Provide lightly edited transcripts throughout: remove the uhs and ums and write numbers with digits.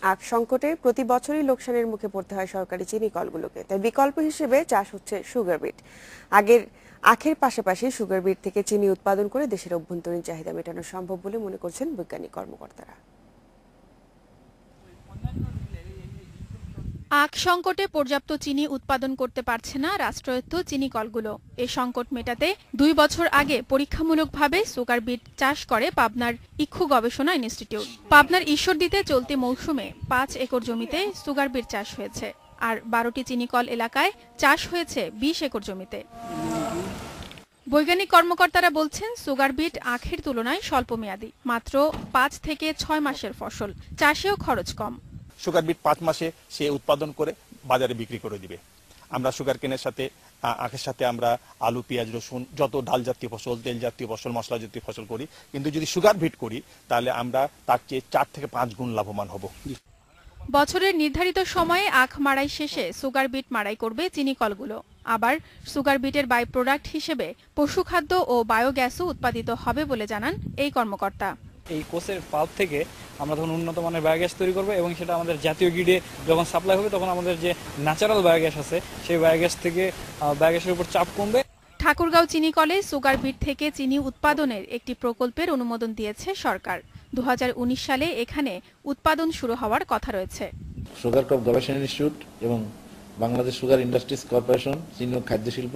আখ সংকটে প্রতি বছরই লোকসানের মুখে পড়তে হয় সরকারি চিনি কলগুলোকে, তাই বিকল্প হিসেবে চাষ হচ্ছে সুগার বিট। আগের আখের পাশাপাশি সুগার বিট থেকে চিনি উৎপাদন করে দেশের অভ্যন্তরীণ চাহিদা মেটানো সম্ভব বলে মনে করছেন বৈজ্ঞানিক কর্মকর্তারা। আখ সংকটে পর্যাপ্ত চিনি উৎপাদন করতে পারছে না রাষ্ট্রায়ত্ত চিনি কলগুলো। এই সংকট মেটাতে 2 বছর আগে পরীক্ষামূলকভাবে সুগার বিট চাষ করে পাবনার ইক্ষু গবেষণা ইনস্টিটিউট। পাবনার ঈশ্বরদীতে চলতি মৌসুমে 5 একর জমিতে সুগার বিট চাষ হয়েছে, আর 12টি চিনিকল এলাকায় চাষ হয়েছে 20 একর জমিতে। বৈজ্ঞানিক কর্মকর্তারা বলছেন, সুগার বিট আখের তুলনায় স্বল্পমেয়াদী, মাত্র 5 থেকে 6 মাসের ফসল, চাষেও খরচ কম। সুগার বিট 5 মাসে সে উৎপাদন করে বাজারে বিক্রি করে দিবে। আমরা সুগার কেনের সাথে আখের সাথে আমরা আলু, পেঁয়াজ, রসুন, যত ডাল জাতীয় ফসল, তেল জাতীয় ফসল, মশলা জাতীয় ফসল করি, কিন্তু যদি সুগার বিট করি তাহলে আমরা তার চেয়ে 4 থেকে 5 গুণ লাভবান হব। বছরের নির্ধারিত সময়ে আখ মাড়াই শেষে সুগার বিট মাড়াই করবে চিনি কলগুলো। আবার সুগার বিটের বাই প্রোডাক্ট হিসেবে পশুখাদ্য ও বায়োগ্যাসও উৎপাদিত হবে বলে জানান এই কর্মকর্তা। এই কোষের পাল্প থেকে আমরা তখন উন্নত মানের বায়োগ্যাস তৈরি করবো এবং সেটা আমাদের জাতীয় গ্রিডে যখন সাপ্লাই হবে তখন আমাদের যে ন্যাচারাল বায়োগ্যাস আছে সেই বায়োগ্যাস থেকে বায়োগ্যাসের উপর চাপ কমবে। ঠাকুরগাঁও চিনি কলে সুগার বিট থেকে চিনি উৎপাদনের একটি প্রকল্পের অনুমোদন দিয়েছে সরকার। 2019 সালে এখানে উৎপাদন শুরু হওয়ার কথা রয়েছে। সুগার ক্রপ গবেষণা ইনস্টিটিউট এবং বাংলাদেশ সুগার ইন্ডাস্ট্রিজ কর্পোরেশন, চিনি ও খাদ্য শিল্প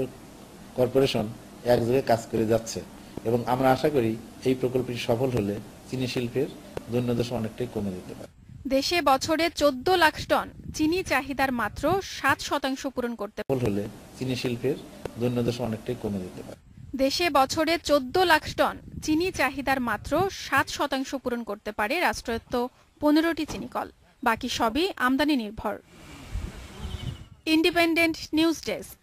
কর্পোরেশন এক জায়গায় কাজ করে যাচ্ছে এবং আমরা আশা করি এই প্রকল্পটি সফল হলে চিনি শিল্পের দৈন্যদশা অনেকটাই কমে যেতে পারে। দেশে বছরে 14 লাখ টন চিনি চাহিদার মাত্র 7% পূরণ করতে হলে চিনি শিল্পের দৈন্যদশা অনেকটাই কমে যেতে পারে। দেশে বছরে 14 লাখ টন চিনি চাহিদার মাত্র 7% পূরণ করতে পারে রাষ্ট্রায়ত্ত 15টি চিনিকল, বাকি সবই আমদানি নির্ভর। Independent news desk.